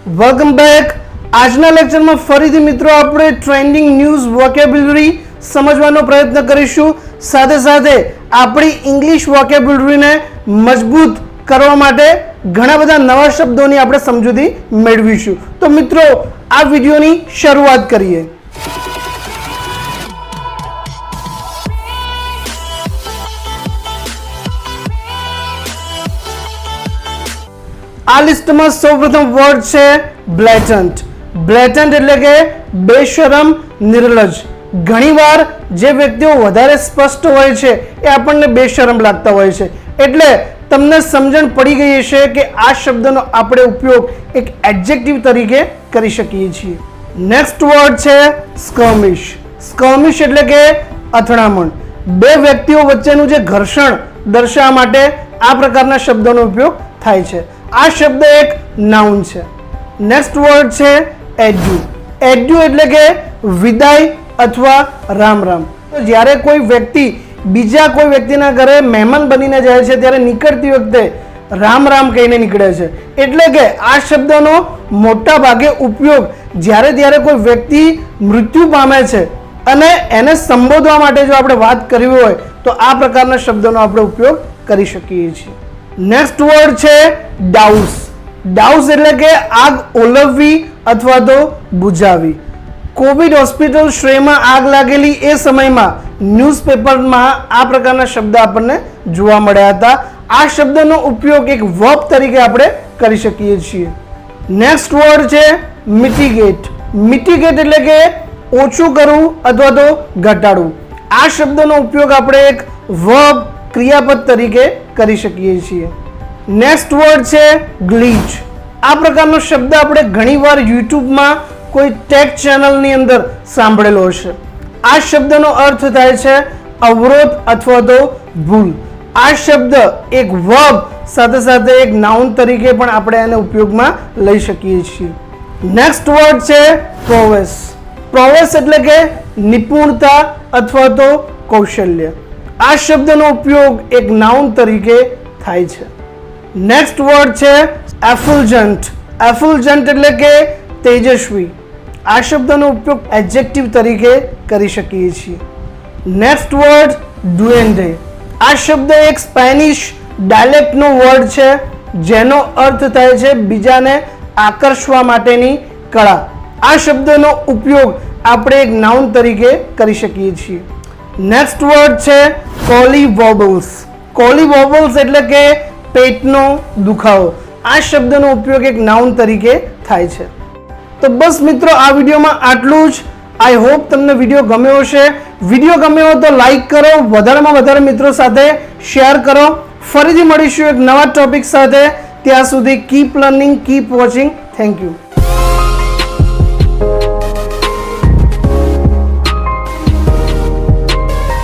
Welcome back. આજના લેક્ચરમાં ફરીથી મિત્રો આપણે ટ્રેન્ડિંગ ન્યૂઝ વોકેબ્યુલરી સમજવાનો પ્રયત્ન કરીશું। સાથે સાથે આપણી ઇંગ્લિશ વોકેબ્યુલરીને મજબૂત કરવા માટે ઘણા બધા નવા શબ્દોની આપણે સમજૂતી મેળવીશું। તો મિત્રો આ વિડિયોની શરૂઆત કરીએ। આ લિસ્ટમાં સૌપ્રથમ વર્ડ છે બ્લેટન્ટ। બ્લેટન્ટ એટલે કે બેશરમ, નિર્લજ્જ। ઘણીવાર જે વ્યક્તિઓ વધારે સ્પષ્ટ હોય છે એ આપણને બેશરમ લાગતા હોય છે, એટલે તમને સમજણ પડી ગઈ હશે કે આ શબ્દનો આપણે ઉપયોગ એક એડજેક્ટિવ તરીકે કરી શકીએ છીએ। નેક્સ્ટ વર્ડ છે સ્કર્મિશ। સ્કર્મિશ એટલે કે અથડામણ। બે વ્યક્તિઓ વચ્ચેનું જે ઘર્ષણ દર્શાવવા માટે આ પ્રકારના શબ્દોનો ઉપયોગ થાય છે। આ શબ્દ એક નાઉન છે। નેક્સ્ટ વર્ડ છે એડ્યુ। એડ્યુ એટલે કે વિદાય અથવા રામ રામ। તો જ્યારે કોઈ વ્યક્તિ બીજા કોઈ વ્યક્તિના ઘરે મહેમાન બનીને જાય છે ત્યારે નીકળતી વખતે રામ રામ કહીને નીકળે છે, એટલે કે આ શબ્દનો મોટા ભાગે ઉપયોગ જ્યારે કોઈ વ્યક્તિ મૃત્યુ પામે છે અને એને સંબોધવા માટે જો આપણે વાત કરવી હોય તો આ પ્રકારના શબ્દોનો આપણે ઉપયોગ કરી શકીએ છીએ। નેક્સ્ટ વર્ડ છે ડાઉસ। ડાઉસ એટલે કે આગ ઓલવવી અથવા તો બુઝાવી। કોવિડ હોસ્પિટલ શ્રેયમાં આગ લાગેલી એ સમયમાં ન્યૂઝપેપરમાં આ પ્રકારના શબ્દ આપણને જોવા મળ્યા હતા। આ શબ્દનો ઉપયોગ એક વર્બ તરીકે આપણે કરી શકીએ છીએ। નેક્સ્ટ વર્ડ છે મિટિગેટ। મિટિગેટ એટલે કે ઓછું કરવું અથવા તો ઘટાડવું। આ શબ્દનો ઉપયોગ આપણે એક વર્બ, ક્રિયાપદ તરીકે કરી શકીએ છીએ। નેક્સ્ટ વર્ડ છે ગ્લિચ। આ પ્રકારનો શબ્દ આપણે ઘણીવાર યુટ્યુબમાં કોઈ ટેક ચેનલની અંદર સાંભળેલો હશે। આ શબ્દનો અર્થ થાય છે અવરોધ અથવા તો ભૂલ। આ શબ્દ એક વર્બ સાથે સાથે એક નાઉન તરીકે પણ આપણે એને ઉપયોગમાં લઈ શકીએ છીએ। નેક્સ્ટ વર્ડ છે પ્રોવેસ। પ્રોવેસ એટલે કે નિપુણતા અથવા તો કૌશલ્ય। આ શબ્દનો ઉપયોગ એક નાઉન તરીકે થાય છે। નેક્સ્ટ વર્ડ છે એફુલજન્ટ। એફુલજન્ટ એટલે કે તેજસ્વી। આ શબ્દનો ઉપયોગ એડજેક્ટિવ તરીકે કરી શકીએ છીએ। Next word duende. આ શબ્દ એક સ્પેનિશ ડાયલેક્ટનો વર્ડ છે જેનો અર્થ થાય છે બીજાને આકર્ષવા માટેની કળા। આ શબ્દનો ઉપયોગ આપણે એક નાઉન તરીકે કરી શકીએ છીએ। નેક્સ્ટ વર્ડ છે કોલીવોબલ્સ। કોલીવોબલ્સ એટલે કે પેટનો દુખાવો। આ શબ્દનો ઉપયોગ એક નાઉન તરીકે થાય છે। તો બસ મિત્રો આ વિડીયોમાં આટલું જ। આઈ હોપ તમને વિડીયો ગમ્યો હશે। વિડીયો ગમ્યો હોય તો લાઈક કરો, વધારેમાં વધારે મિત્રો સાથે શેર કરો। ફરીથી મળીશું એક નવા ટોપિક સાથે। ત્યાં સુધી keep learning, keep watching. Thank you.